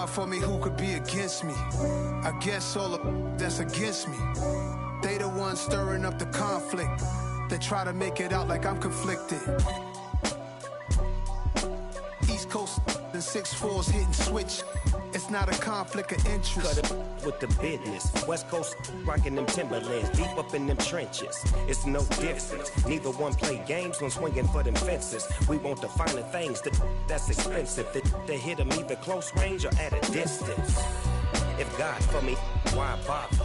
God for me, who could be against me? I guess all the that's against me. They the ones stirring up the conflict. They try to make it out like I'm conflicted. East Coast and 6'4's hitting switch. It's not a conflict of interest. Cut it with the business. West Coast rocking them Timberlands, deep up in them trenches. It's no difference. Neither one play games when swinging for them fences. We want the finer things that's expensive. They hit them either close range or at a distance. If God for me, why bother?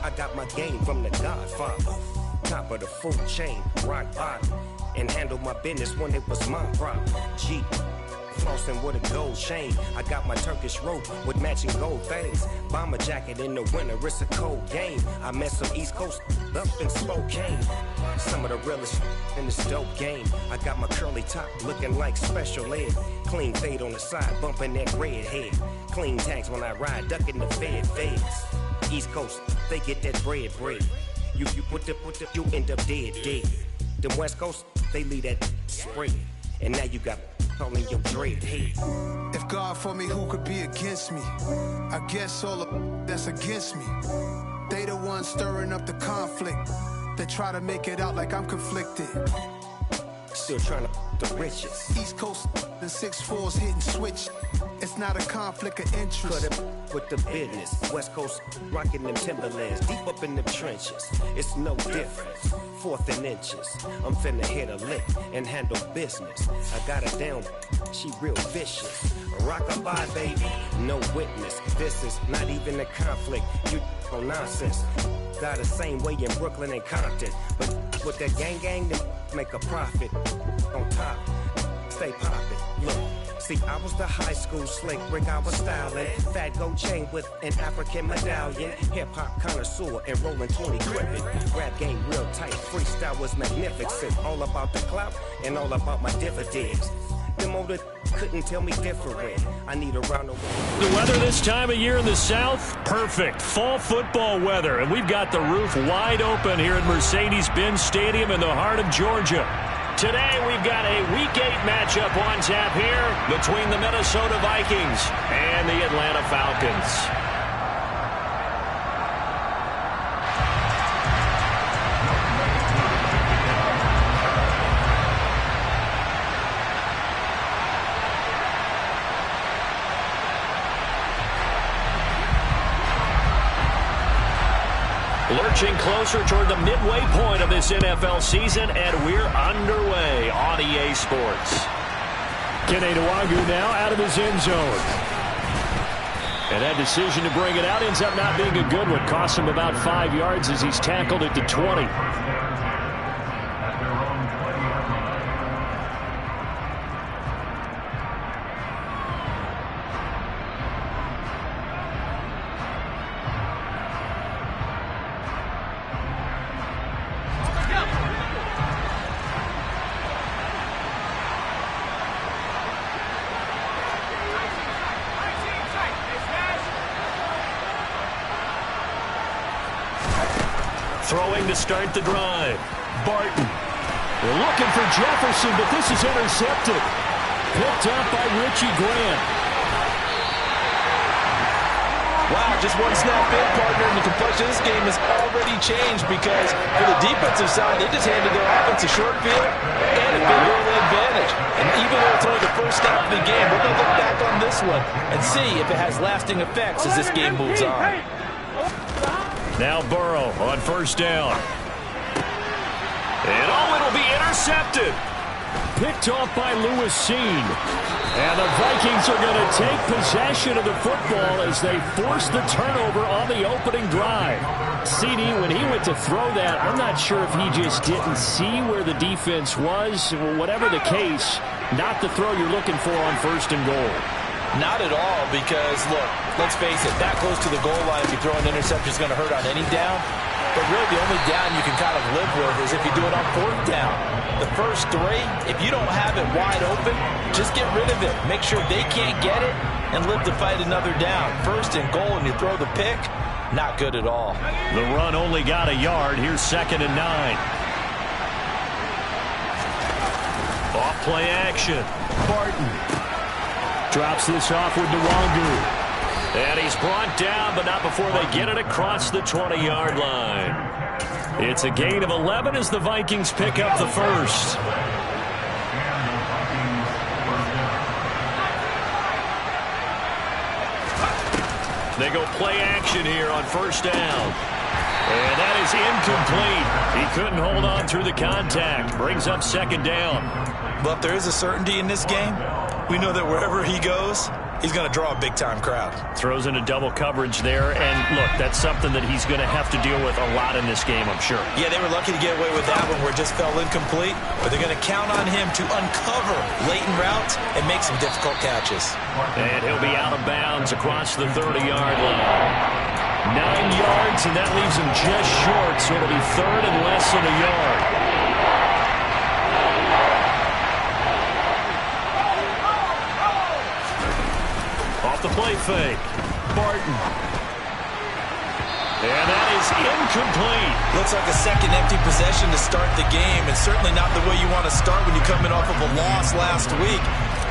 I got my game from the Godfather. Top of the food chain, rock bottom. And handle my business when it was my problem. G. Flossing with a gold chain. I got my Turkish rope with matching gold things. Bomber jacket in the winter, it's a cold game. I met some East Coast up in Spokane. Some of the realest in this dope game. I got my curly top looking like special ed. Clean fade on the side, bumping that red head. Clean tags when I ride, ducking the feds. East Coast, they get that bread. You put the, you end up dead. Them West Coast, they leave that spread. And now you got calling your dread head. If God for me, who could be against me? I guess all the that's against me. They the ones stirring up the conflict. They try to make it out like I'm conflicted. Still trying to the riches. East Coast and 6'4's hitting switch. It's not a conflict of interest. Cut it with the business. West Coast rocking them Timberlands, deep up in them trenches. It's no difference. 4th and inches. I'm finna hit a lick and handle business. I got her down, she real vicious. Rockabye, baby, no witness. This is not even a conflict. You on nonsense. Got the same way in Brooklyn and Compton. But with that gang, they make a profit. On top, stay poppin'. Look. See, I was the high school slick Rick, I was styling. Fat gold chain with an African medallion. Hip-hop connoisseur and rolling 20 gripping. Rap game real tight, freestyle was magnificent. All about the clout and all about my dividends. Them older couldn't tell me different. I need a round of the weather this time of year in the South, perfect. Fall football weather, and we've got the roof wide open here at Mercedes-Benz Stadium in the heart of Georgia. Today, we've got a Week 8 matchup on tap here between the Minnesota Vikings and the Atlanta Falcons. Lurching closer toward the midway point of this NFL season, and we're underway on EA Sports. Kene Nwangwu now out of his end zone. And that decision to bring it out ends up not being a good one. Costs him about 5 yards as he's tackled at the 20. Throwing to start the drive. Barton. They're looking for Jefferson, but this is intercepted. Picked up by Richie Grant. Wow, just one snap in, partner, and the complexion of this game has already changed because for the defensive side, they just handed their offense a short field and a big early advantage. And even though it's only the first snap of the game, we're going to look back on this one and see if it has lasting effects as this game moves on. Now Burrow on first down. And it'll be intercepted. Picked off by Lewis Cine. And the Vikings are going to take possession of the football as they force the turnover on the opening drive. CD, when he went to throw that, I'm not sure if he just didn't see where the defense was. Whatever the case, not the throw you're looking for on first and goal. Not at all, because, look, let's face it, that close to the goal line, if you throw an interception, is going to hurt on any down. But really, the only down you can kind of live with is if you do it on 4th down. The first 3, if you don't have it wide open, just get rid of it. Make sure they can't get it and live to fight another down. First and goal, and you throw the pick, not good at all. The run only got a yard. Here's 2nd and 9. Off play action. Barton drops this off with Nwangwu. And he's brought down, but not before they get it across the 20-yard line. It's a gain of 11 as the Vikings pick up the first. They go play action here on first down. And that is incomplete. He couldn't hold on through the contact. Brings up second down. Well, if there is a certainty in this game, we know that wherever he goes, he's going to draw a big-time crowd. Throws into double coverage there. And, look, that's something that he's going to have to deal with a lot in this game, I'm sure. Yeah, they were lucky to get away with that one where it just fell incomplete. But they're going to count on him to uncover latent routes and make some difficult catches. And he'll be out of bounds across the 30-yard line. 9 yards, and that leaves him just short, so it'll be third and less than a yard. Off the play fake. Barton. And that is incomplete. Looks like a second empty possession to start the game, and certainly not the way you want to start when you're coming off of a loss last week.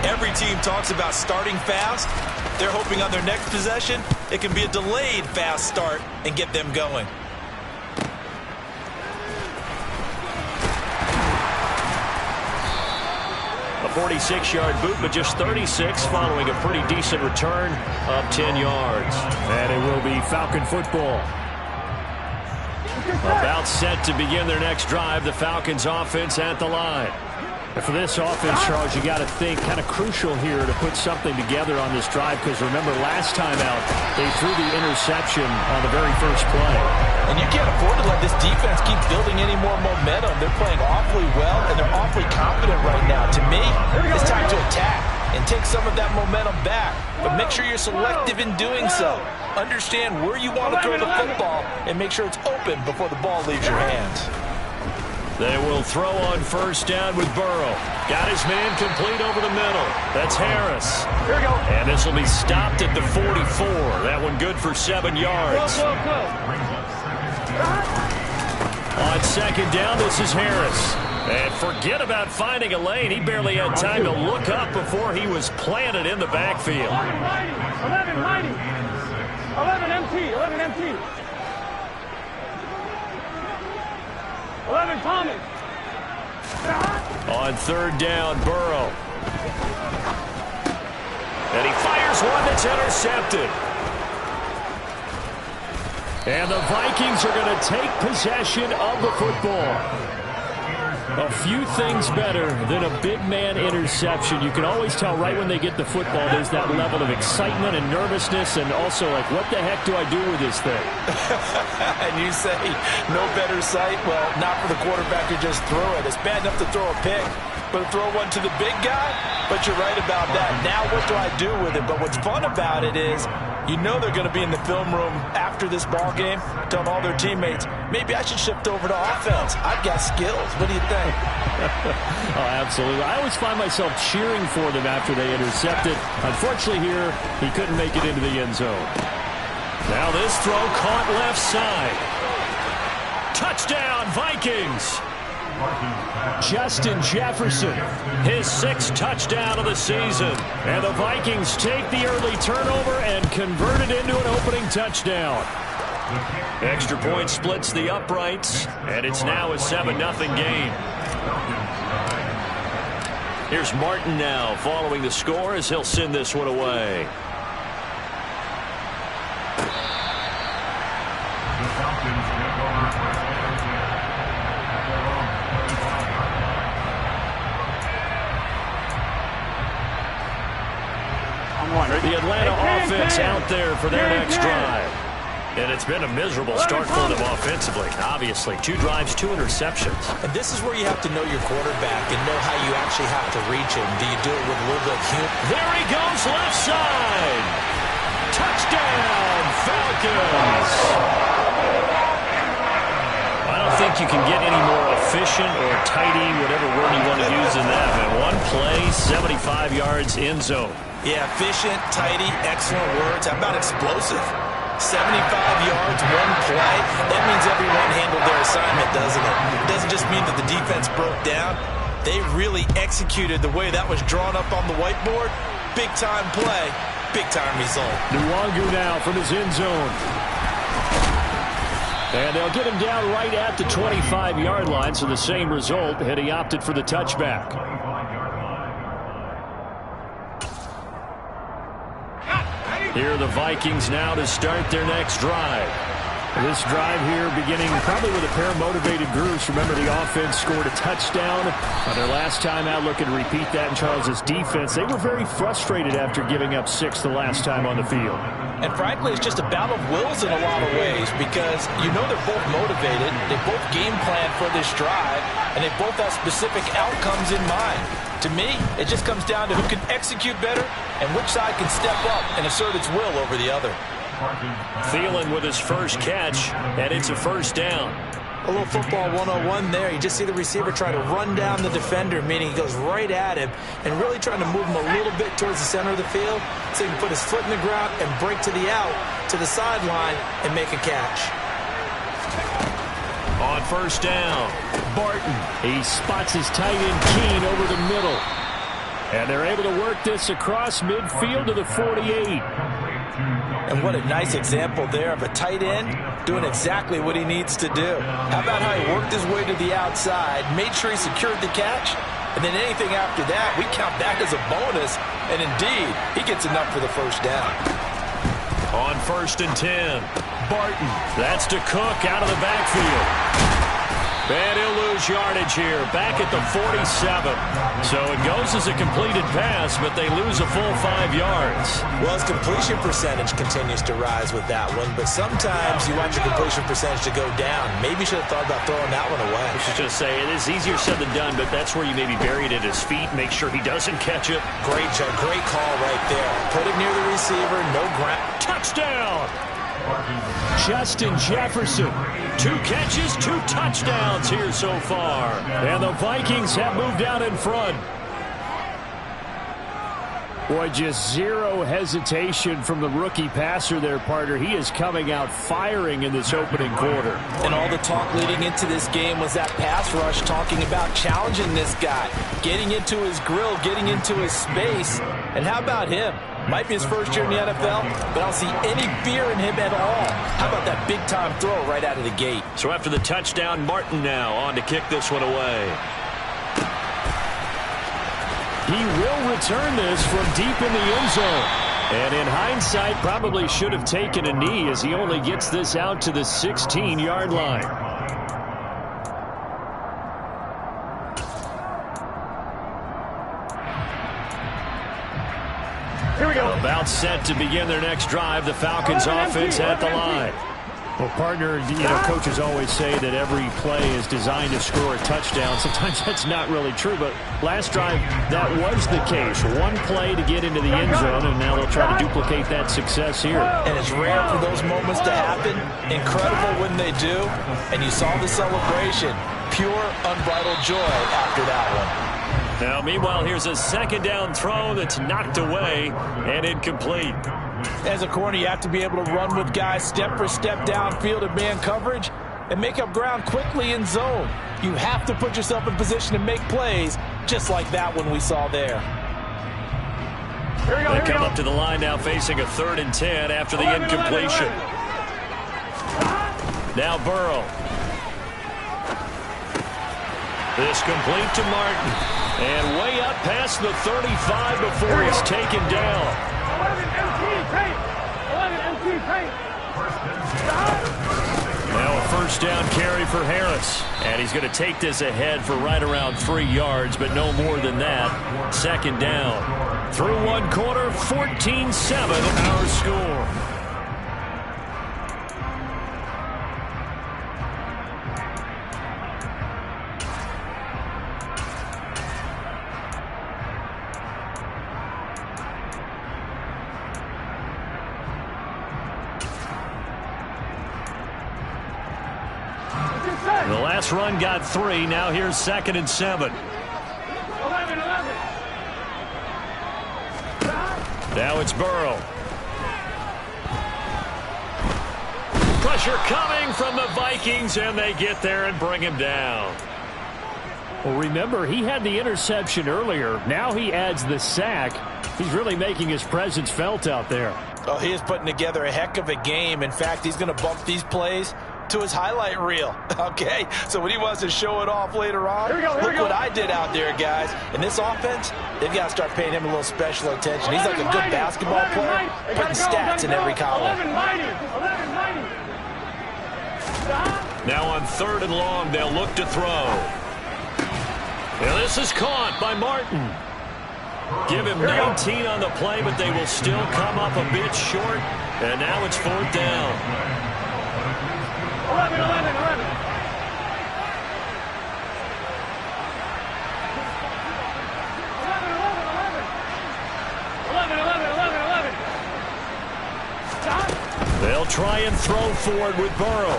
Every team talks about starting fast. They're hoping on their next possession, it can be a delayed fast start and get them going. A 46-yard boot, but just 36 following a pretty decent return of 10 yards. And it will be Falcon football. About set to begin their next drive. The Falcons offense at the line. And for this offense, Charles, you got to think kind of crucial here to put something together on this drive, because remember last time out they threw the interception on the very first play. And you can't afford to let this defense keep building any more momentum. They're playing awfully well, and they're awfully confident right now. To me, it's time to attack and take some of that momentum back. But make sure you're selective in doing so. Understand where you want to throw the football and make sure it's open before the ball leaves your hands. They will throw on first down with Burrow. Got his man complete over the middle. That's Harris. Here we go. And this will be stopped at the 44. That one good for 7 yards. Go. On second down, this is Harris. And forget about finding a lane. He barely had time to look up before he was planted in the backfield. 11 mighty. 11 MT. 11 Thomas. On third down, Burrow. And he fires one that's intercepted. And the Vikings are going to take possession of the football. A few things better than a big man interception. You can always tell right when they get the football, there's that level of excitement and nervousness, and also like, what the heck do I do with this thing? And you say, no better sight? Well, not for the quarterback who just threw it. It's bad enough to throw a pick, but to throw one to the big guy? But you're right about that. Now what do I do with it? But what's fun about it is, you know they're going to be in the film room after this ball game, telling all their teammates, maybe I should shift over to offense. I've got skills. What do you think? Oh, absolutely. I always find myself cheering for them after they intercept it. Unfortunately here, he couldn't make it into the end zone. Now this throw caught left side. Touchdown, Vikings! Justin Jefferson, his 6th touchdown of the season. And the Vikings take the early turnover and convert it into an opening touchdown. Extra point splits the uprights, and it's now a 7-0 game. Here's Martin now following the score as he'll send this one away. The Atlanta offense out there for their next drive. And it's been a miserable start for them offensively. Obviously, 2 drives, 2 interceptions. And this is where you have to know your quarterback and know how you actually have to reach him. Do you do it with a little bit of humor? There he goes, left side. Touchdown, Falcons. I don't think you can get any more efficient or tidy, whatever word you want to use in that. Man, 1 play, 75 yards, end zone. Yeah, efficient, tidy, excellent words. How about explosive? 75 yards, 1 play. That means everyone handled their assignment, doesn't it? It doesn't just mean that the defense broke down. They really executed the way that was drawn up on the whiteboard. Big-time play big-time result. Nwangu now from his end zone. And they'll get him down right at the 25-yard line, so the same result, and he opted for the touchback. Here are the Vikings now to start their next drive. This drive here beginning probably with a pair of motivated groups. Remember, the offense scored a touchdown on their last time out. Looking to repeat that in Charles' defense. They were very frustrated after giving up 6 the last time on the field. And frankly, it's just a battle of wills in a lot of ways because you know they're both motivated. They both game plan for this drive, and they both have specific outcomes in mind. To me, it just comes down to who can execute better and which side can step up and assert its will over the other. Thielen with his first catch, and it's a first down. A little football 101 there. You just see the receiver try to run down the defender, meaning he goes right at him and really trying to move him a little bit towards the center of the field so he can put his foot in the ground and break to the out, to the sideline, and make a catch. On first down, Barton. He spots his tight end Keene over the middle. And they're able to work this across midfield to the 48. And what a nice example there of a tight end doing exactly what he needs to do. How about how he worked his way to the outside, made sure he secured the catch, and then anything after that, we count that as a bonus. And indeed, he gets enough for the first down. On 1st and 10, Barton. That's to Cook out of the backfield. And he'll lose yardage here, back at the 47. So it goes as a completed pass, but they lose a full 5 yards. Well, his completion percentage continues to rise with that one, but sometimes you want your completion percentage to go down. Maybe you should have thought about throwing that one away. I should just say, it is easier said than done, but that's where you maybe bury it at his feet, make sure he doesn't catch it. Great call right there. Put it near the receiver, no ground. Touchdown! Justin Jefferson. 2 catches, 2 touchdowns here so far. And the Vikings have moved out in front. Boy, just zero hesitation from the rookie passer there, partner. He is coming out firing in this opening quarter. And all the talk leading into this game was that pass rush, talking about challenging this guy, getting into his grill, getting into his space. And how about him? Might be his first year in the NFL, but I don't see any fear in him at all. How about that big-time throw right out of the gate? So after the touchdown, Martin now on to kick this one away. He will return this from deep in the end zone. And in hindsight, probably should have taken a knee as he only gets this out to the 16-yard line. Here we go. About set to begin their next drive. The Falcons offense at the line. Well, partner, coaches always say that every play is designed to score a touchdown. Sometimes that's not really true, but last drive, that was the case. One play to get into the end zone, and now they'll try to duplicate that success here. And it's rare for those moments to happen. Incredible when they do. And you saw the celebration. Pure, unbridled joy after that one. Now, meanwhile, here's a second down throw that's knocked away and incomplete. As a corner, you have to be able to run with guys step for step downfield in man coverage and make up ground quickly in zone. You have to put yourself in position to make plays just like that one we saw there. They come up to the line now facing a 3rd and 10 after the incompletion. Now Burrow. This complete to Martin. And way up past the 35 before he's taken down. 11 MT paint. 11 MT paint. Now a first down carry for Harris. And he's going to take this ahead for right around 3 yards, but no more than that. 2nd down. Through 1 quarter, 14-7 our score. The last run got 3. Now here's 2nd and 7. 11. Now it's Burrow. Pressure coming from the Vikings, and they get there and bring him down. Well, remember, he had the interception earlier. Now he adds the sack. He's really making his presence felt out there. Oh, he is putting together a heck of a game. In fact, he's going to bump these plays to his highlight reel. Okay, so when he wants to show it off later on, look what I did out there, guys. In this offense, they've got to start paying him a little special attention. He's like a good basketball player, putting stats in every column. Now on 3rd and long, they'll look to throw. And this is caught by Martin. Give him 19 on the play, but they will still come up a bit short. And now it's 4th down. 11. 11. 11. They'll try and throw for it with Burrow.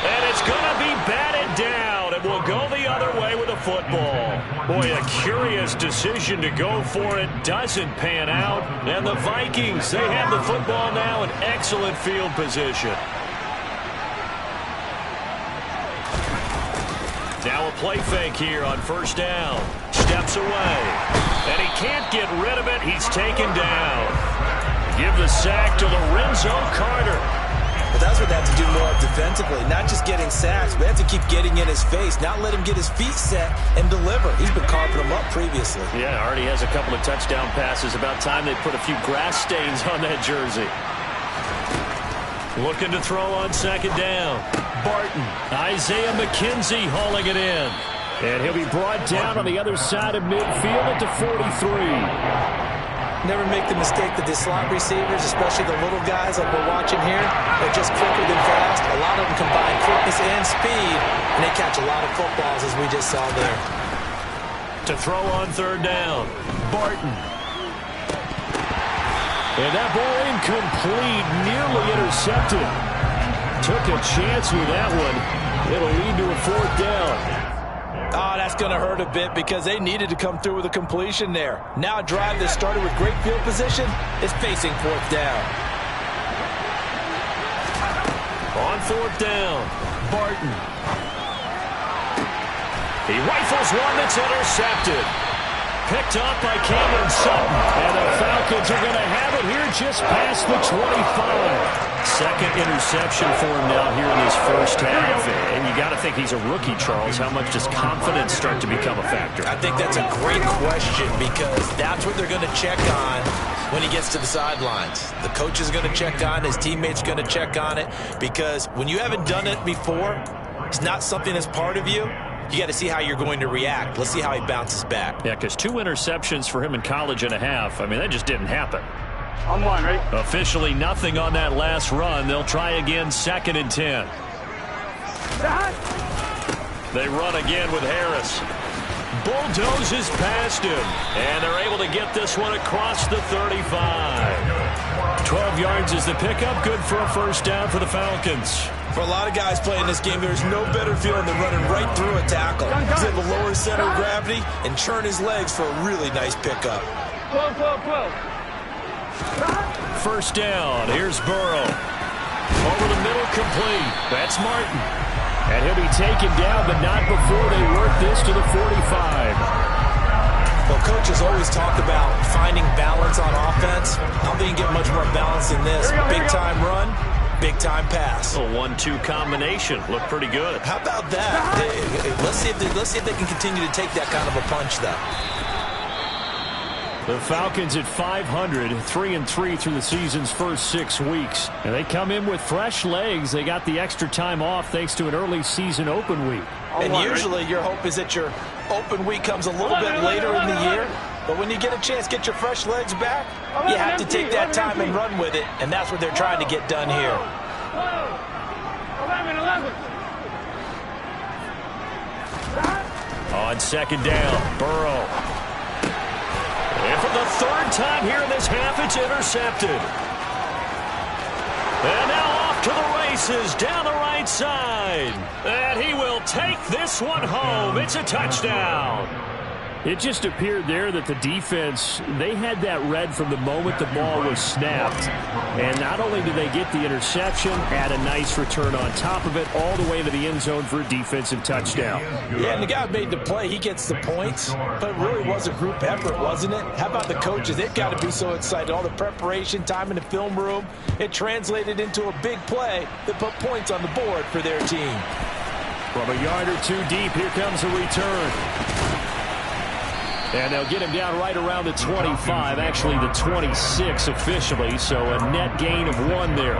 And it's going to be batted down. It will go the other way with the football. Boy, a curious decision to go for it. Doesn't pan out. And the Vikings, they have the football now in excellent field position. Now a play fake here on 1st down. Steps away. And he can't get rid of it. He's taken down. Give the sack to Lorenzo Carter. But that's what they have to do more defensively. Not just getting sacks, but they have to keep getting in his face. Not let him get his feet set and deliver. He's been carving them up previously. Yeah, already has a couple of touchdown passes. About time they put a few grass stains on that jersey. Looking to throw on 2nd down. Barton. Isaiah McKenzie hauling it in. And he'll be brought down on the other side of midfield at the 43. Never make the mistake that the slot receivers, especially the little guys like we're watching here, are just quicker than fast. A lot of them combine quickness and speed, and they catch a lot of footballs, as we just saw there. To throw on 3rd down. Barton. And that ball incomplete, nearly intercepted. Took a chance with that one. It'll lead to a 4th down. Oh, that's going to hurt a bit because they needed to come through with a completion there. Now a drive that started with great field position is facing 4th down. On 4th down, Barton. He rifles one that's intercepted. Picked up by Cameron Sutton. And the Falcons are going to have it here just past the 25. 2nd interception for him now here in this 1st half. And you got to think he's a rookie, Charles. How much does confidence start to become a factor? I think that's a great question because that's what they're going to check on when he gets to the sidelines. The coach is going to check on, his teammates are going to check on it, because when you haven't done it before, it's not something that's part of you. You got to see how you're going to react. Let's see how he bounces back. Yeah, because 2 interceptions for him in college and a half. I mean, that just didn't happen. On 1, right? Officially nothing on that last run. They'll try again 2nd and 10. They run again with Harris. Bulldozes past him. And they're able to get this one across the 35. 12 yards is the pickup. Good for a 1st down for the Falcons. For a lot of guys playing this game, there's no better feeling than running right through a tackle. He's able to lower his center of gravity and churn his legs for a really nice pickup. 12. 1st down. Here's Burrow. Over the middle, complete. That's Martin. And he'll be taken down, but not before they work this to the 45. Well, coaches always talk about finding balance on offense. I don't think you get much more balance than this. Big-time run, big-time pass. A 1-2 combination. Looked pretty good. How about that? Let's see if they can continue to take that kind of a punch, though. The Falcons at 500, 3-3 through the season's first 6 weeks. And they come in with fresh legs. They got the extra time off thanks to an early season open week. And usually your hope is that your open week comes a little bit later in the year. But when you get a chance to get your fresh legs back, you have to take that time and run with it. And that's what they're trying to get done here. 11. On 2nd down, Burrow. And for the 3rd time here in this half, it's intercepted. And now off to the races down the right side. And he will take this one home. It's a touchdown. It just appeared there that the defense, they had that read from the moment the ball was snapped. And not only did they get the interception, add a nice return on top of it, all the way to the end zone for a defensive touchdown. Yeah, and the guy who made the play, he gets the points. But it really was a group effort, wasn't it? How about the coaches? They've got to be so excited. All the preparation, time in the film room, it translated into a big play that put points on the board for their team. From a yard or two deep, here comes a return. And they'll get him down right around the 25, actually the 26 officially, so a net gain of 1 there.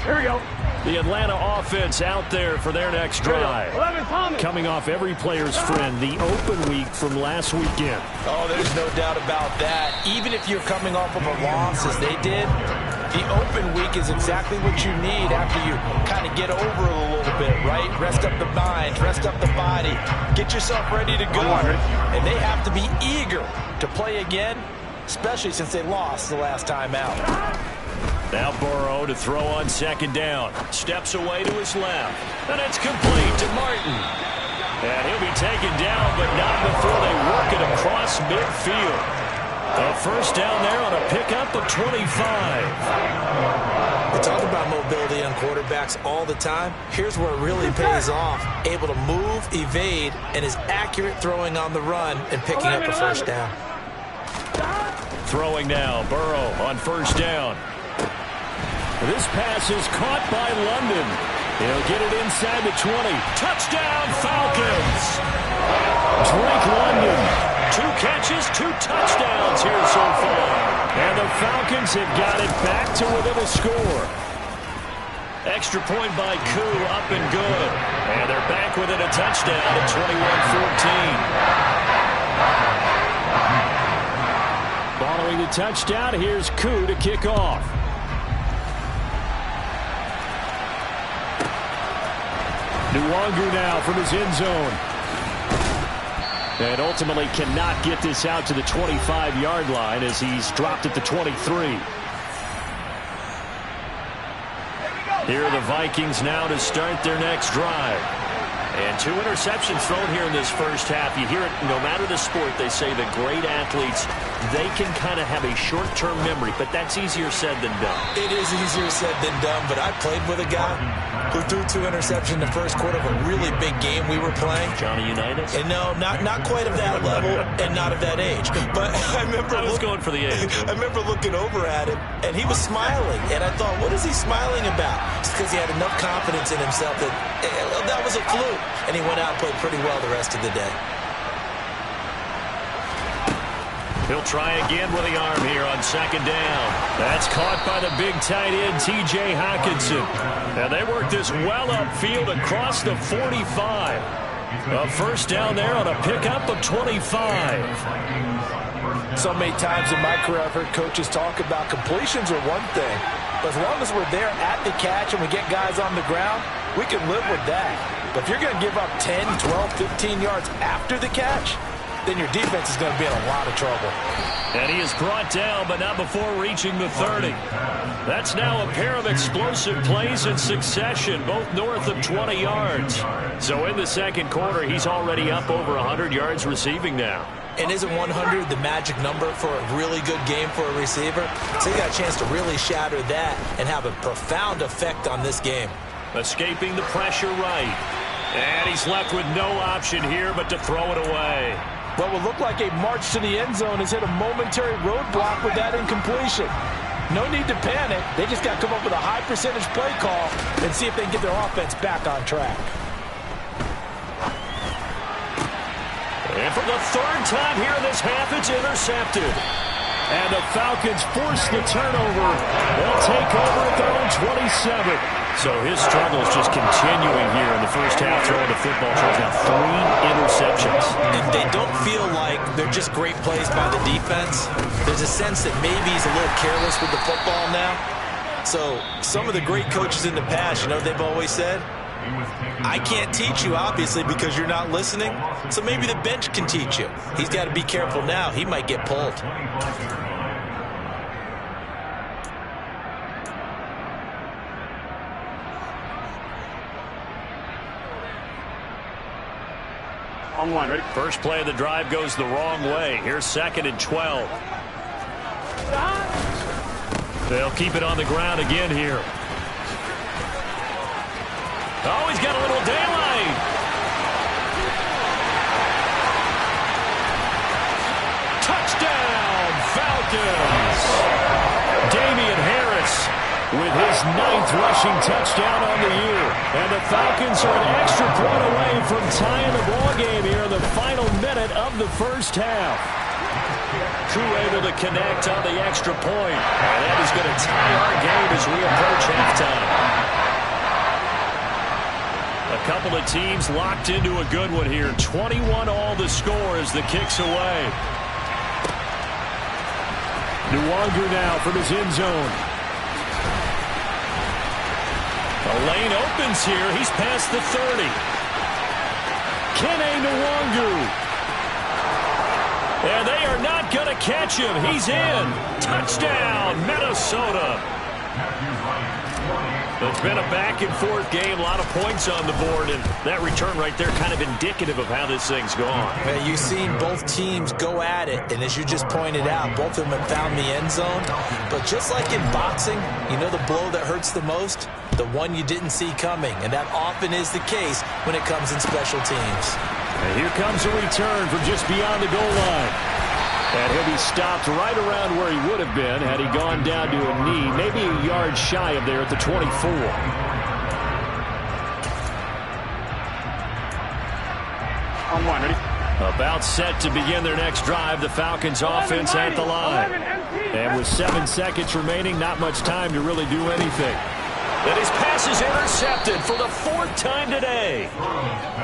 Here we go. The Atlanta offense out there for their next drive. Coming off every player's friend, the open week from last weekend. Oh, there's no doubt about that. Even if you're coming off of a loss as they did, the open week is exactly what you need after you kind of get over it a little bit, right? Rest up the mind, rest up the body, get yourself ready to go. And they have to be eager to play again, especially since they lost the last time out. Now Burrow to throw on second down. Steps away to his left. And it's complete to Martin. And he'll be taken down, but not before they work it across midfield. A first down there on a pickup of 25. We talk about mobility on quarterbacks all the time. Here's where it really pays off. Able to move, evade, and is accurate throwing on the run and picking up a first down. Throwing now, Burrow on first down. This pass is caught by London. He'll get it inside the 20. Touchdown, Falcons! Drake London. 2 catches, 2 touchdowns here so far. And the Falcons have got it back to within a score. Extra point by Koo, up and good. And they're back within a touchdown at 21-14. Following the touchdown, here's Koo to kick off. Nwangu now from his end zone. And ultimately cannot get this out to the 25-yard line as he's dropped at the 23. Here are the Vikings now to start their next drive. And 2 interceptions thrown here in this first half. You hear it no matter the sport. They say the great athletes, they can kind of have a short-term memory, but that's easier said than done. It is easier said than done, but I played with a guy who threw 2 interceptions in the first quarter of a really big game we were playing. Johnny Unitas? And no, not quite of that level and not of that age. But I remember I was going for the age. I remember looking over at him, and he was smiling. And I thought, what is he smiling about? It's because he had enough confidence in himself that that was a fluke. And he went out and played pretty well the rest of the day. He'll try again with the arm here on second down. That's caught by the big tight end, T.J. Hockenson. And they work this well upfield across the 45. A first down there on a pickup of 25. So many times in my career I've heard coaches talk about completions are one thing. But as long as we're there at the catch and we get guys on the ground, we can live with that. But if you're going to give up 10, 12, 15 yards after the catch, then your defense is going to be in a lot of trouble. And he is brought down, but not before reaching the 30. That's now a pair of explosive plays in succession, both north of 20 yards. So in the second quarter, he's already up over 100 yards receiving now. And isn't 100 the magic number for a really good game for a receiver? So he got a chance to really shatter that and have a profound effect on this game. Escaping the pressure right. And he's left with no option here but to throw it away. What would look like a march to the end zone has hit a momentary roadblock with that incompletion. No need to panic. They just got to come up with a high percentage play call and see if they can get their offense back on track. And for the 3rd time here in this half, it's intercepted. And the Falcons force the turnover. They'll take over at their own 27. So his struggles just continuing here in the first half, throwing the football. He's got 3 interceptions. And they don't feel like they're just great plays by the defense. There's a sense that maybe he's a little careless with the football now. So some of the great coaches in the past, you know, they've always said, I can't teach you, obviously, because you're not listening. So maybe the bench can teach you. He's got to be careful now. He might get pulled. On one, ready? First play of the drive goes the wrong way. Here's 2nd and 12. They'll keep it on the ground again here. Oh, he's got a little daylight. Touchdown, Falcons. Damian Harris with his 9th rushing touchdown on the year. And the Falcons are an extra point away from tying the ball game here in the final minute of the first half. Crew able to connect on the extra point. And that is going to tie our game as we approach halftime. A couple of teams locked into a good one here. 21 all the score as the kick's away. Nwangu now from his end zone. The lane opens here. He's past the 30. Kene Nwangu. And they are not going to catch him. He's in. Touchdown, Minnesota. It's been a back-and-forth game. A lot of points on the board. And that return right there kind of indicative of how this thing's gone. Man, you've seen both teams go at it. And as you just pointed out, both of them have found the end zone. But just like in boxing, you know the blow that hurts the most? The one you didn't see coming. And that often is the case when it comes in special teams. And here comes a return from just beyond the goal line. And he'll be stopped right around where he would have been had he gone down to a knee, maybe a yard shy of there at the 24. On one, ready? About set to begin their next drive, the Falcons offense at the line. And with 7 seconds remaining, not much time to really do anything. And his pass is intercepted for the 4th time today.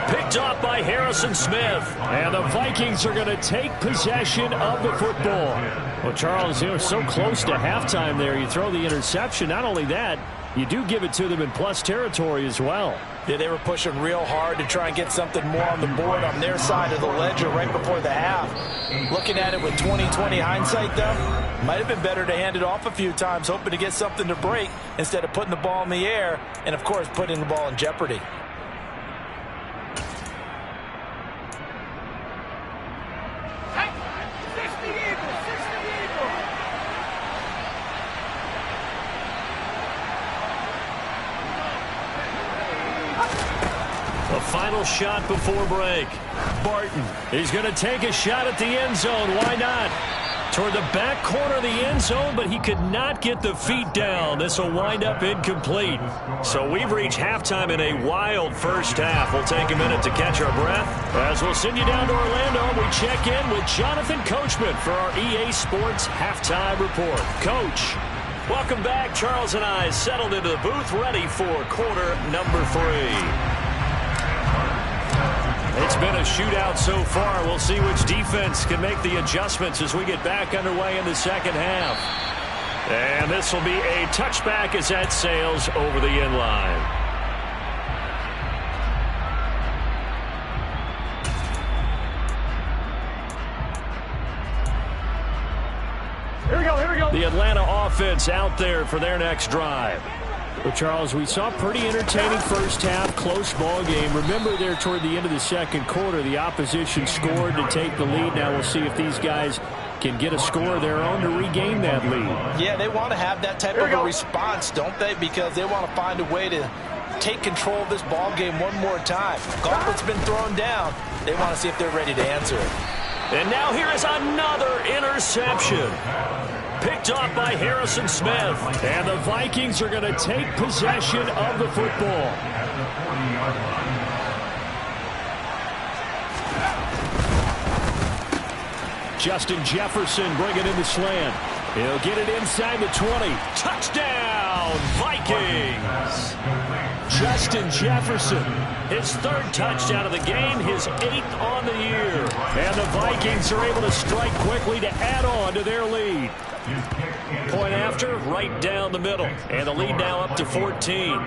Picked off by Harrison Smith. And the Vikings are going to take possession of the football. Well, Charles, they were so close to halftime there. You throw the interception. Not only that, you do give it to them in plus territory as well. Yeah, they were pushing real hard to try and get something more on the board on their side of the ledger right before the half. Looking at it with 20/20 hindsight, though, might have been better to hand it off a few times, hoping to get something to break instead of putting the ball in the air and, of course, putting the ball in jeopardy. The final shot before break. Barton, he's going to take a shot at the end zone. Why not? Toward the back corner of the end zone, but he could not get the feet down. This will wind up incomplete. So we've reached halftime in a wild first half. We'll take a minute to catch our breath as we'll send you down to Orlando. We check in with Jonathan Coachman for our EA Sports Halftime Report. Coach, welcome back. Charles and I settled into the booth ready for quarter number 3. It's been a shootout so far. We'll see which defense can make the adjustments as we get back underway in the second half. And this will be a touchback as that sails over the end line. Here we go, here we go. The Atlanta offense out there for their next drive. Well, Charles, we saw a pretty entertaining first half, close ball game. Remember there toward the end of the second quarter, the opposition scored to take the lead. Now we'll see if these guys can get a score of their own to regain that lead. Yeah, they want to have that type of a response, don't they? Because they want to find a way to take control of this ball game one more time. Gauntlet's been thrown down. They want to see if they're ready to answer it. And now here is another interception. Picked off by Harrison Smith. And the Vikings are going to take possession of the football. Justin Jefferson bringing in the slant. He'll get it inside the 20. Touchdown, Vikings! Justin Jefferson, his 3rd touchdown of the game, his 8th on the year. And the Vikings are able to strike quickly to add on to their lead. Point after, right down the middle. And the lead now up to 14.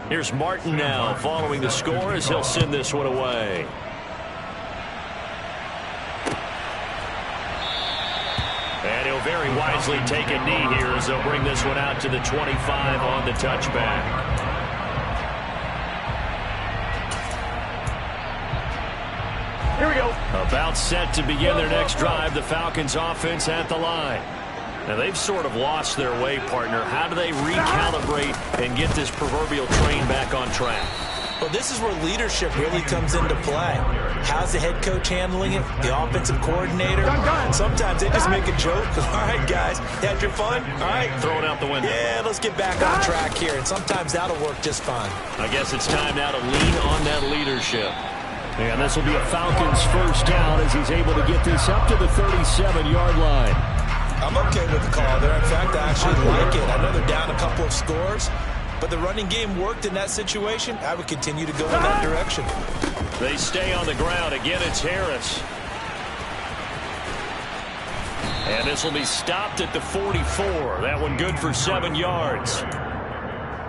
Here's Martin now following the score as he'll send this one away. And he'll very wisely take a knee here as they'll bring this one out to the 25 on the touchback. About set to begin their next drive, the Falcons offense at the line. Now, they've sort of lost their way, partner. How do they recalibrate and get this proverbial train back on track? Well, this is where leadership really comes into play. How's the head coach handling it? The offensive coordinator? Sometimes they just make a joke. All right, guys, had your fun? All right. Throw it out the window. Yeah, let's get back on track here. And sometimes that'll work just fine. I guess it's time now to lean on that leadership. And this will be a Falcons first down as he's able to get this up to the 37-yard line. I'm okay with the call there. In fact, I actually like it. I know they're down a couple of scores, but the running game worked in that situation. I would continue to go in that direction. They stay on the ground. Again, it's Harris. And this will be stopped at the 44. That one good for 7 yards.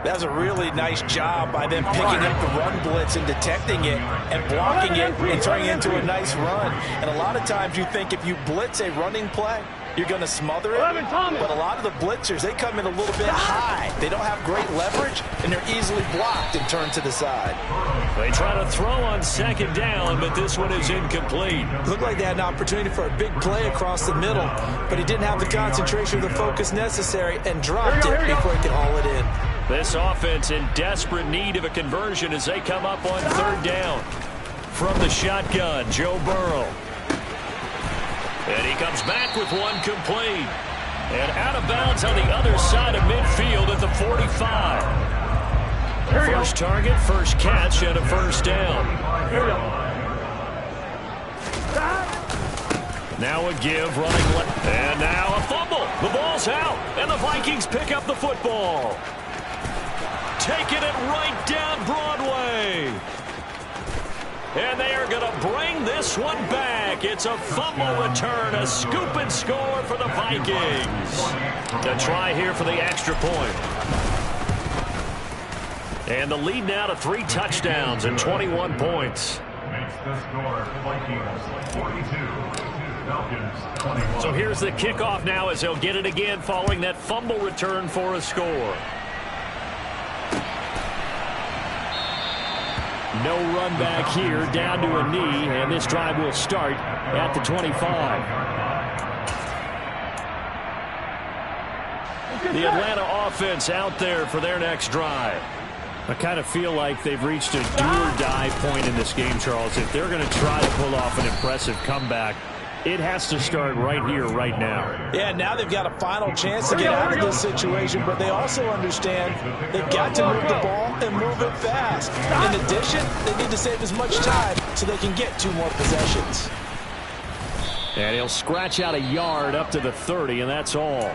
That was a really nice job by them picking up the run blitz and detecting it and blocking it and turning it into a nice run. And a lot of times you think if you blitz a running play, you're going to smother it. But a lot of the blitzers, they come in a little bit high. They don't have great leverage, and they're easily blocked and turned to the side. They try to throw on second down, but this one is incomplete. Looked like they had an opportunity for a big play across the middle, but he didn't have the concentration or the focus necessary and dropped it before he could haul it in. This offense in desperate need of a conversion as they come up on third down. From the shotgun, Joe Burrow. And he comes back with one complete. And out of bounds on the other side of midfield at the 45. First target, first catch, and a first down. Now a give, running left. And now a fumble. The ball's out, and the Vikings pick up the football. Taking it right down Broadway. And they are going to bring this one back. It's a fumble return, a scoop and score for the Vikings. The try here for the extra point. And the lead now to 3 touchdowns and 21 points. Makes the score Vikings 42, Falcons 21. So here's the kickoff now as they'll get it again following that fumble return for a score. No run back here, down to a knee, and this drive will start at the 25. The Atlanta offense out there for their next drive. I kind of feel like they've reached a do-or-die point in this game, Charles. If they're going to try to pull off an impressive comeback, it has to start right here, right now. Yeah, now they've got a final chance to get out of this situation, but they also understand they've got to move the ball and move it fast. In addition, they need to save as much time so they can get 2 more possessions. And he'll scratch out a yard up to the 30, and that's all.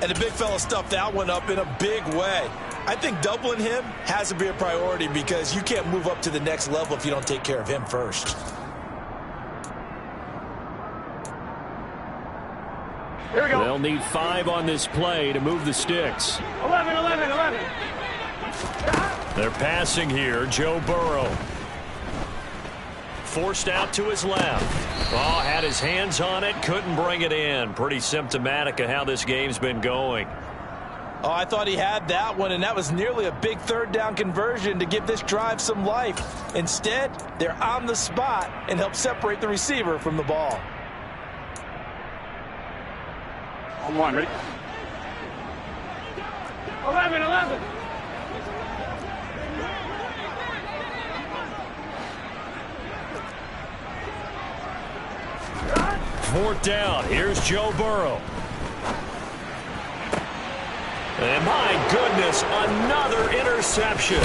And the big fella stuffed that one up in a big way. I think doubling him has to be a priority because you can't move up to the next level if you don't take care of him first. They'll need 5 on this play to move the sticks. 11. They're passing here. Joe Burrow. Forced out to his left. Oh, had his hands on it. Couldn't bring it in. Pretty symptomatic of how this game's been going. Oh, I thought he had that one, and that was nearly a big third down conversion to give this drive some life. Instead, they're on the spot and help separate the receiver from the ball. On 1, ready? 11. Fourth down. Here's Joe Burrow. And my goodness, another interception.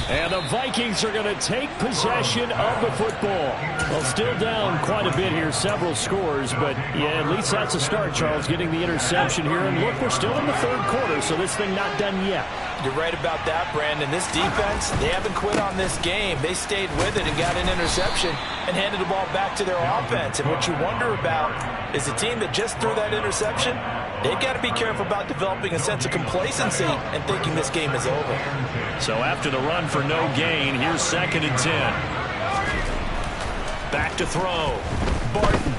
And the Vikings are going to take possession of the football. Well, still down quite a bit here, several scores, but yeah, at least that's a start, Charles, getting the interception here. And look, we're still in the third quarter, so this thing not done yet. You're right about that, Brandon. This defense, they haven't quit on this game. They stayed with it and got an interception and handed the ball back to their offense. And what you wonder about is the team that just threw that interception, they've got to be careful about developing a sense of complacency and thinking this game is over. So after the run for no gain, here's 2nd and 10. Back to throw. Barton.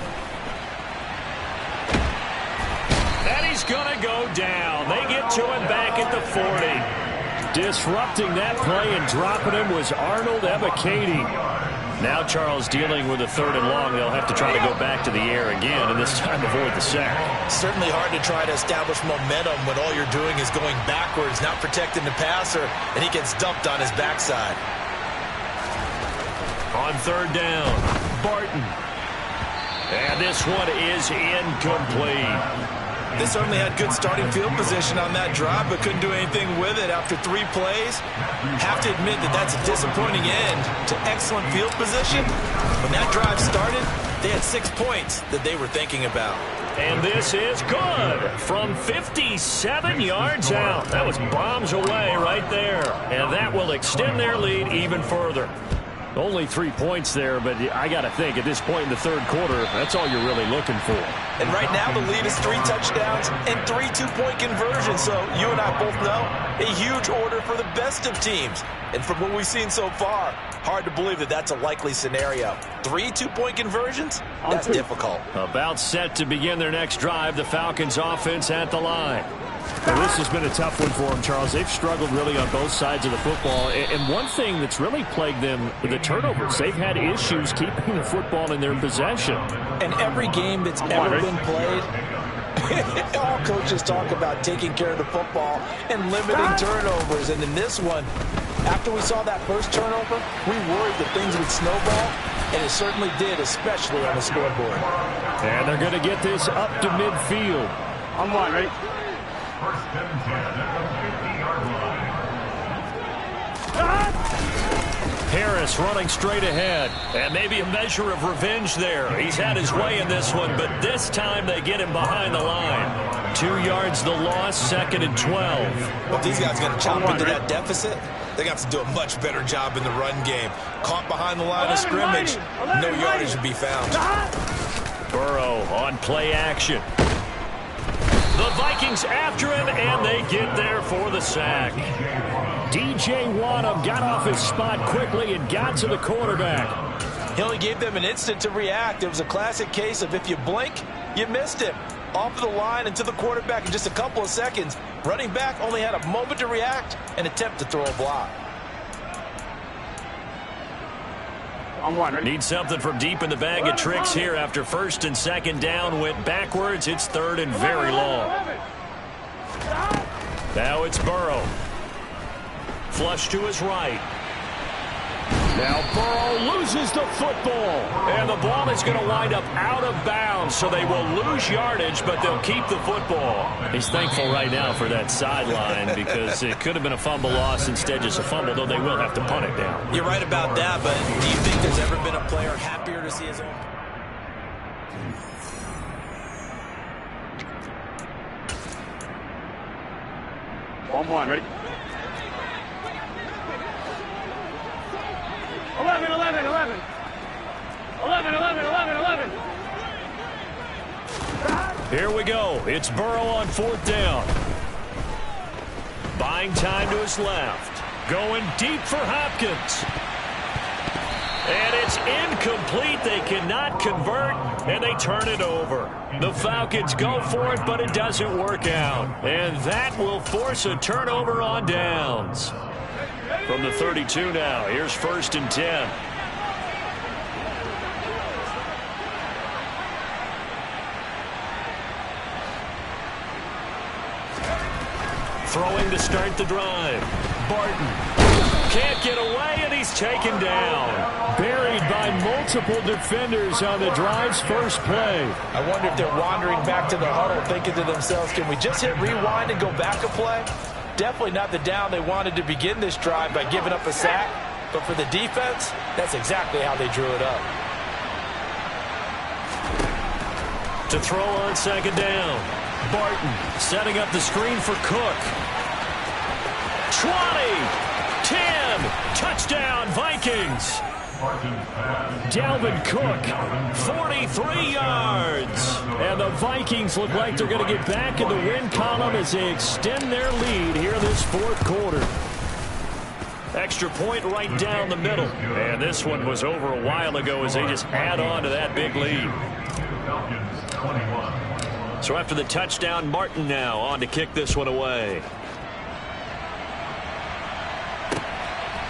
And he's going to go down. They get to him back at the 40. Disrupting that play and dropping him was Arnold Ebiketie. Now Charles dealing with a 3rd and long. They'll have to try to go back to the air again, and this time avoid the sack. Certainly hard to try to establish momentum when all you're doing is going backwards, not protecting the passer, and he gets dumped on his backside. On 3rd down, Barton. And this one is incomplete. They certainly had good starting field position on that drive, but couldn't do anything with it after 3 plays. Have to admit that that's a disappointing end to excellent field position. When that drive started, they had 6 points that they were thinking about. And this is good from 57 yards out. That was bombs away right there. And that will extend their lead even further. Only 3 points there, but I got to think at this point in the 3rd quarter, that's all you're really looking for. And right now the lead is 3 touchdowns and 3 two-point conversions. So you and I both know a huge order for the best of teams. And from what we've seen so far, hard to believe that that's a likely scenario. 3 two-point conversions? That's difficult. About set to begin their next drive, the Falcons offense at the line. Well, this has been a tough one for them, Charles. They've struggled really on both sides of the football. And one thing that's really plagued them, the turnovers. They've had issues keeping the football in their possession. And every game that's ever been played, all coaches talk about taking care of the football and limiting turnovers. And in this one, after we saw that first turnover, we worried that things would snowball. And it certainly did, especially on the scoreboard. And they're going to get this up to midfield. On 1, ready? First and 10 at the 50-yard line. Harris running straight ahead. And maybe a measure of revenge there. He's had his way in this one, but this time they get him behind the line. 2 yards the loss, 2nd and 12. Well, if these guys are going to chop into that deficit, they got to do a much better job in the run game. Caught behind the line of scrimmage, no yardage to be found. Burrow on play action. The Vikings after him, and they get there for the sack. DJ Wadham got off his spot quickly and got to the quarterback. He only gave them an instant to react. It was a classic case of if you blink, you missed him. Off of the line and to the quarterback in just a couple of seconds. Running back only had a moment to react and attempt to throw a block. On 1, ready? Need something from deep in the bag of tricks here after 1st and 2nd down. Went backwards. It's 3rd and very long. Now it's Burrow. Flush to his right. Now Burrow loses the football. And the ball is going to wind up out of bounds, so they will lose yardage, but they'll keep the football. He's thankful right now for that sideline because it could have been a fumble loss, instead just a fumble, though they will have to punt it down. You're right about that, but do you think there's ever been a player happier to see his own? On 1, ready? 11, 11, 11. 11, 11, 11, 11. Here we go. It's Burrow on 4th down. Buying time to his left. Going deep for Hopkins. And it's incomplete. They cannot convert, and they turn it over. The Falcons go for it, but it doesn't work out. And that will force a turnover on downs. From the 32 now, here's 1st and 10. Throwing to start the drive. Barton can't get away, and he's taken down. Buried by multiple defenders on the drive's first play. I wonder if they're wandering back to the huddle thinking to themselves, can we just hit rewind and go back a play? Definitely not the down they wanted to begin this drive by giving up a sack. But for the defense, that's exactly how they drew it up. To throw on 2nd down. Barton setting up the screen for Cook. 20, 10, touchdown Vikings. Dalvin Cook, 43 yards. And the Vikings look like they're going to get back in the win column as they extend their lead here this 4th quarter. Extra point right down the middle. And this one was over a while ago as they just add on to that big lead. So after the touchdown, Martin now on to kick this one away.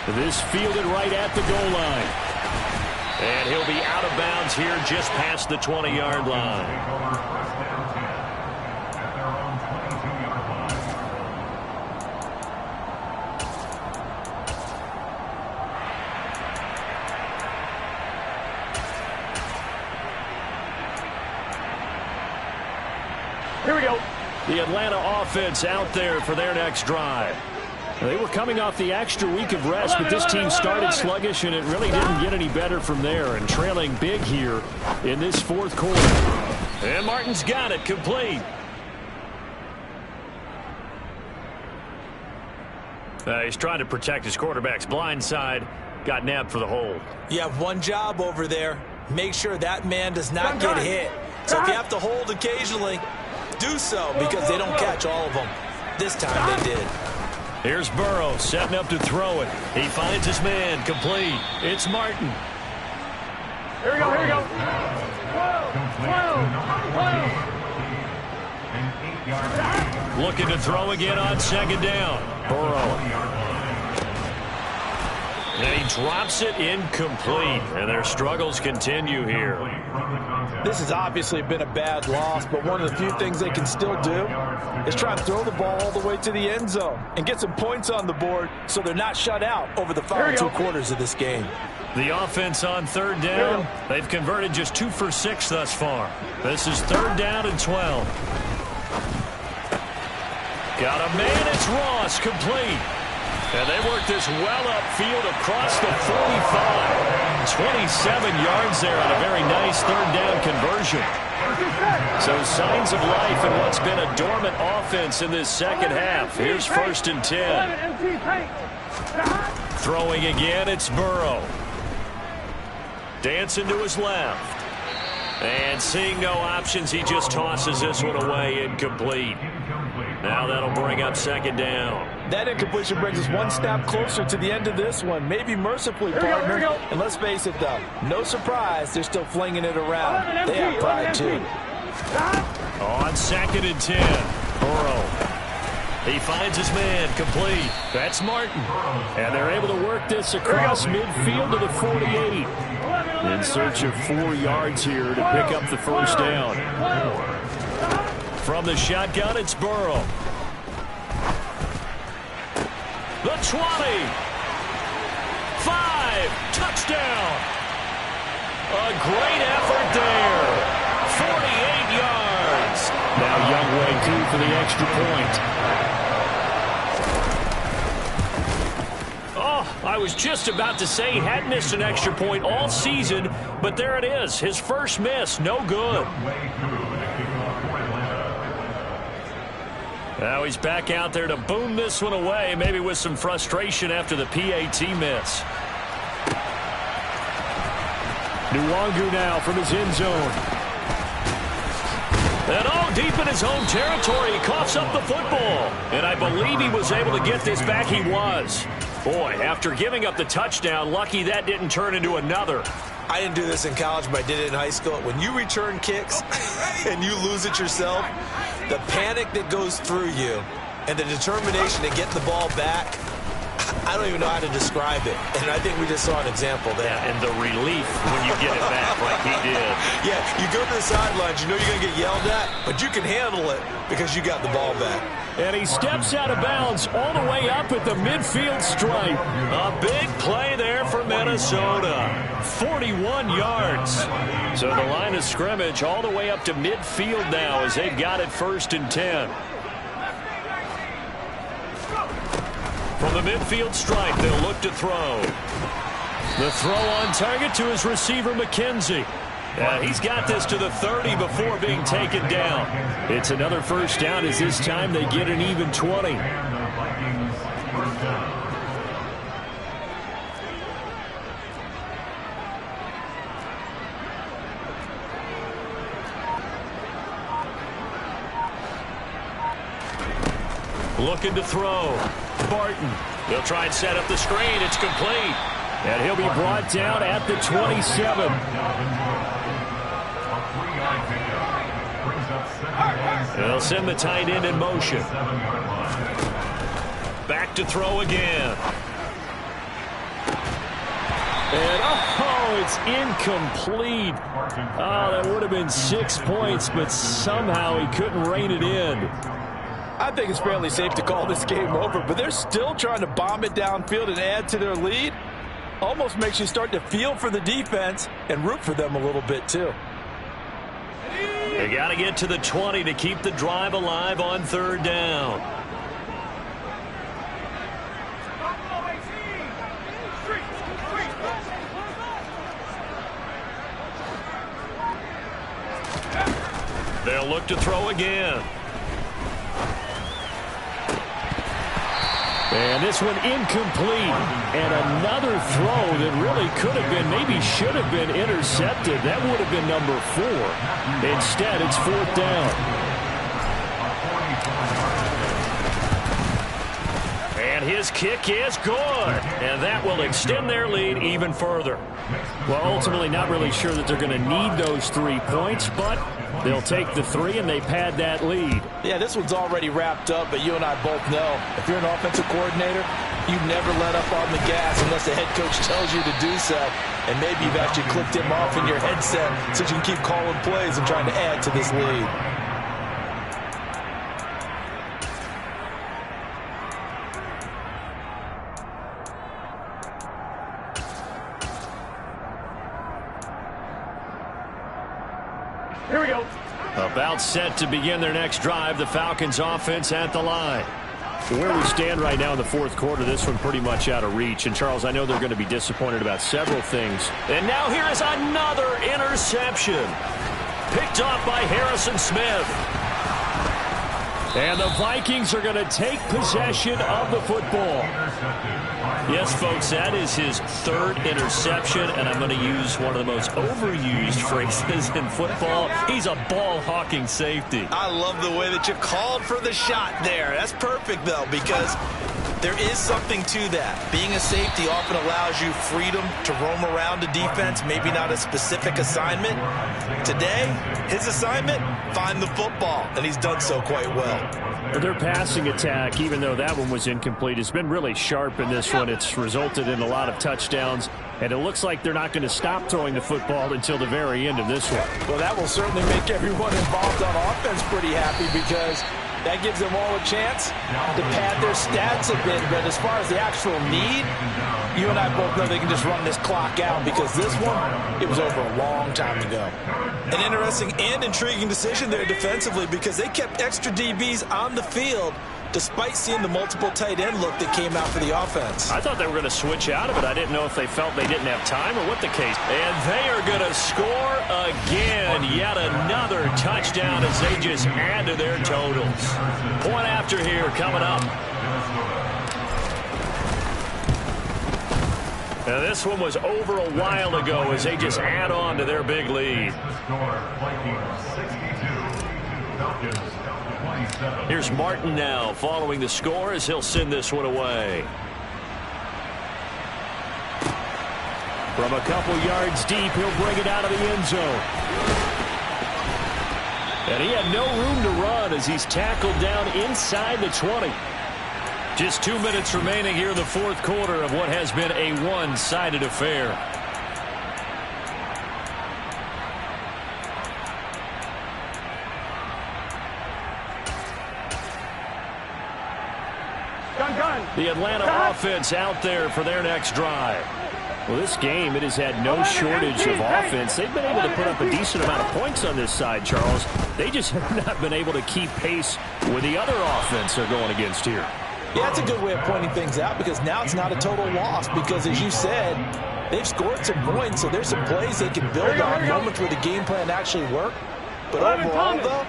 This fielded right at the goal line. And he'll be out of bounds here just past the 20-yard line. At their own 22-yard line. Here we go. The Atlanta offense out there for their next drive. They were coming off the extra week of rest, but this team started sluggish, and it really didn't get any better from there, and trailing big here in this fourth quarter. And Martin's got it complete. He's trying to protect his quarterback's blind side. Got nabbed for the hold. You have one job over there. Make sure that man does not get hit. So if you have to hold occasionally, do so, because they don't catch all of them. This time they did. Here's Burrow setting up to throw it. He finds his man complete. It's Martin. Here we go, here we go. 12. Looking to throw again on second down. Burrow. And he drops it incomplete. And their struggles continue here. This has obviously been a bad loss, but one of the few things they can still do is try and throw the ball all the way to the end zone and get some points on the board so they're not shut out over the final 2 quarters of this game. The offense on third down, they've converted just 2 for 6 thus far. This is third down and 12. Got a man, it's Ross, complete. And they work this well upfield across the 45. 27 yards there on a very nice third down conversion. So signs of life in what's been a dormant offense in this second half. Here's first and 10. Throwing again, it's Burrow. Dancing to his left. And seeing no options, he just tosses this one away, incomplete. Now that'll bring up second down. That incompletion brings us one step closer to the end of this one. Maybe mercifully, partner. And let's face it, though, no surprise, they're still flinging it around. They have pride, too. On second and 10, Burrow. He finds his man, complete. That's Martin. And they're able to work this across midfield to the 48. In search of 4 yards here to pick up the first down. From the shotgun, it's Burrow. The 20. 5. Touchdown. A great effort there. 48 yards. Now Youngway 2 for the extra point. Oh, I was just about to say he hadn't missed an extra point all season, but there it is. His first miss, no good. Now he's back out there to boom this one away, maybe with some frustration after the PAT miss. Nwangu now from his end zone. And deep in his own territory, he coughs up the football. And I believe he was able to get this back. He was. Boy, after giving up the touchdown, lucky that didn't turn into another. I didn't do this in college, but I did it in high school. When you return kicks and you lose it yourself, the panic that goes through you and the determination to get the ball back, I don't even know how to describe it. And I think we just saw an example there. Yeah, and the relief when you get it back like he did. Yeah, you go to the sidelines, you know you're going to get yelled at, but you can handle it because you got the ball back. And he steps out of bounds all the way up at the midfield stripe. A big play there for Minnesota. 41 yards. So the line of scrimmage all the way up to midfield now as they've got it 1st and 10. From the midfield stripe, they'll look to throw. The throw on target to his receiver, McKenzie. He's got this to the 30 before being taken down. It's another first down as this time they get an even 20. Looking to throw. Barton. He'll try and set up the screen. It's complete. And he'll be brought down at the 27. They'll send the tight end in motion. Back to throw again. And, oh, it's incomplete. Oh, that would have been 6 points, but somehow he couldn't rein it in. I think it's fairly safe to call this game over, but they're still trying to bomb it downfield and add to their lead. Almost makes you start to feel for the defense and root for them a little bit, too. They got to get to the 20 to keep the drive alive on 3rd down. They'll look to throw again. And this one incomplete. And another throw that really could have been, maybe should have been intercepted. That would have been number 4. Instead, it's 4th down. And his kick is good. And that will extend their lead even further. Well, ultimately, not really sure that they're going to need those 3 points, but they'll take the 3 and they pad that lead. Yeah, this one's already wrapped up, but you and I both know if you're an offensive coordinator, you never let up on the gas unless the head coach tells you to do so. And maybe you've actually clicked him off in your headset so you can keep calling plays and trying to add to this lead. Here we go. About set to begin their next drive, the Falcons offense at the line. Where we stand right now in the 4th quarter, this one pretty much out of reach. And, Charles, I know they're going to be disappointed about several things. And now here is another interception. Picked off by Harrison Smith. And the Vikings are going to take possession of the football. Yes, folks, that is his 3rd interception, and I'm going to use one of the most overused phrases in football. He's a ball-hawking safety. I love the way that you called for the shot there. That's perfect, though, because there is something to that. Being a safety often allows you freedom to roam around a defense, maybe not a specific assignment. Today, his assignment, find the football, and he's done so quite well. Their passing attack, even though that one was incomplete, has been really sharp in this one. It's resulted in a lot of touchdowns, and it looks like they're not going to stop throwing the football until the very end of this one. Well, that will certainly make everyone involved on offense pretty happy because that gives them all a chance to pad their stats a bit. But as far as the actual need, you and I both know they can just run this clock out because this one, it was over a long time ago. An interesting and intriguing decision there defensively because they kept extra DBs on the field despite seeing the multiple tight end look that came out for the offense. I thought they were going to switch out of it. I didn't know if they felt they didn't have time or what the case. And they are going to score again. Yet another touchdown as they just add to their totals. Point after here coming up. Now this one was over a while ago as they just add on to their big lead. Here's Martin now following the score as he'll send this one away. From a couple yards deep, he'll bring it out of the end zone. And he had no room to run as he's tackled down inside the 20. Just 2 minutes remaining here in the 4th quarter of what has been a one-sided affair. The Atlanta offense out there for their next drive. Well, this game, it has had no shortage of offense. They've been able to put up a decent amount of points on this side, Charles. They just have not been able to keep pace with the other offense they're going against here. Yeah, that's a good way of pointing things out because now it's not a total loss because, as you said, they've scored some points, so there's some plays they can build on, moments where the game plan actually worked. But overall, though,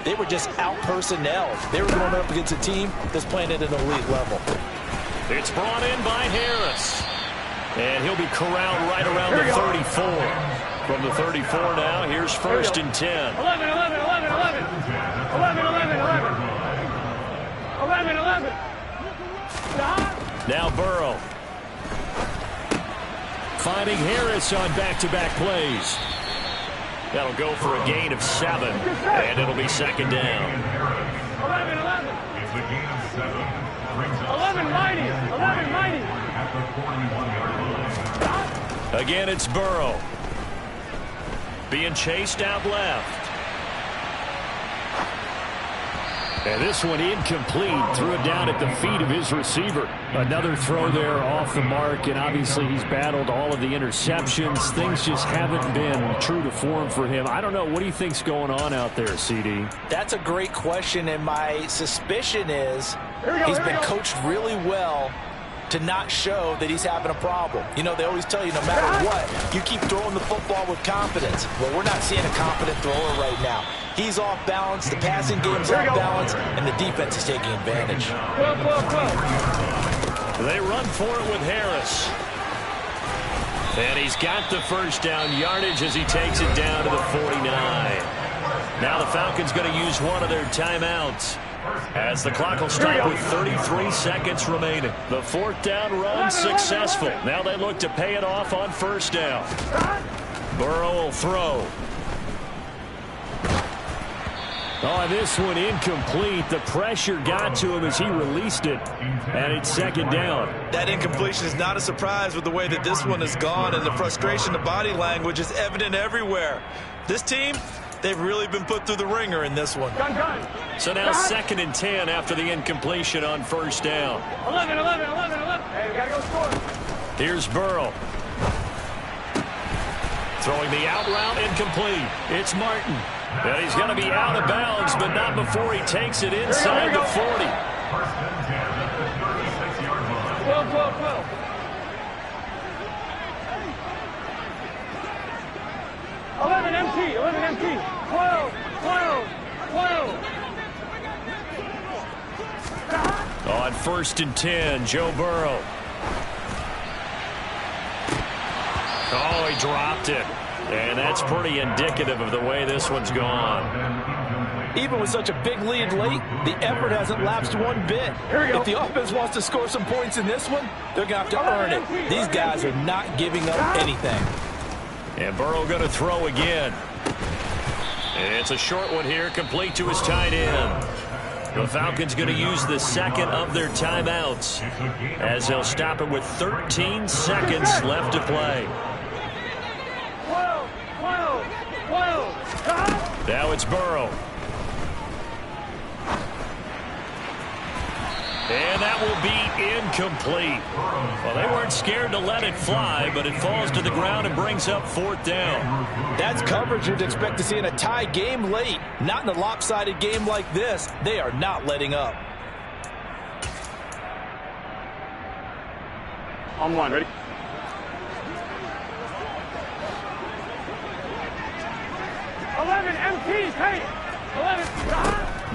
they were just out-personnel. They were going up against a team that's playing at an elite level. It's brought in by Harris. And he'll be corralled right around the 34. From the 34 now, here's 1st and 10. 11, 11, 11, 11. 11, 11, 11. 11, 11. Now Burrow. Finding Harris on back-to-back plays. That'll go for a gain of 7. And it'll be 2nd down. 11, 11. It's a gain of 7. 11 mighty. 11 mighty. At the 41-yard line. Again, it's Burrow. Being chased out left. And this one incomplete. Threw it down at the feet of his receiver. Another throw there off the mark, and obviously he's battled all of the interceptions. Things just haven't been true to form for him. I don't know. What do you think's going on out there, CD? That's a great question, and my suspicion is he's been coached really well to not show that he's having a problem. You know, they always tell you no matter what, you keep throwing the football with confidence. Well, we're not seeing a confident thrower right now. He's off balance, the passing game's off balance, and the defense is taking advantage. They run for it with Harris. And he's got the first down yardage as he takes it down to the 49. Now the Falcons going to use one of their timeouts, as the clock will start with 33 seconds remaining. The fourth down run successful. Now they look to pay it off on first down. Burrow will throw. Oh, this one incomplete. The pressure got to him as he released it, and it's second down. That incompletion is not a surprise with the way that this one has gone, and the frustration, the body language is evident everywhere. This team, they've really been put through the ringer in this one. So now 2nd and 10 after the incompletion on first down. 11. Hey, we got to go score. Here's Burrow. Throwing the out route, incomplete. It's Martin. And he's going to be out of bounds, but not before he takes it inside the 40. First and 10 at the 36-yard line. 12. 11 empty. 12. On 1st and 10, Joe Burrow. Oh, he dropped it. And that's pretty indicative of the way this one's gone. Even with such a big lead late, the effort hasn't lapsed one bit. If the offense wants to score some points in this one, they're going to have to earn it. These guys are not giving up anything. And Burrow going to throw again. And it's a short one here, complete to his tight end. The Falcons going to use the second of their timeouts, as they'll stop it with 13 seconds left to play. 12. Now it's Burrow. And that will be incomplete. Well, they weren't scared to let it fly, but it falls to the ground and brings up 4th down. That's coverage you'd expect to see in a tie game late. Not in a lopsided game like this. They are not letting up. On one, ready? MPs, hey! 11.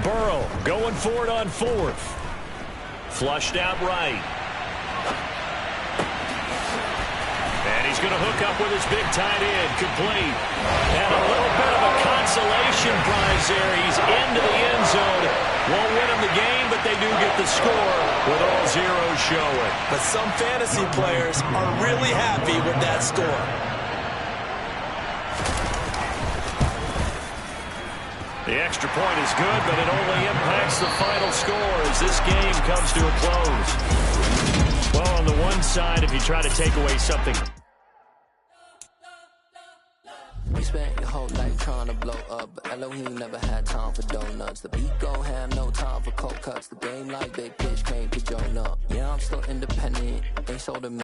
Burrow going for it on 4th. Flushed out right. And he's going to hook up with his big tight end, complete. And a little bit of a consolation prize there. He's into the end zone. Won't win him the game, but they do get the score with all zeros showing. But some fantasy players are really happy with that score. The extra point is good, but it only impacts the final score as this game comes to a close. Well, on the one side, if you try to take away something. You spent your whole life trying to blow up, but Elohim never had time for donuts. The beat gon' have no time for cold cuts. The game like big pitch, can't put Joan up. Yeah, I'm still independent, ain't sold a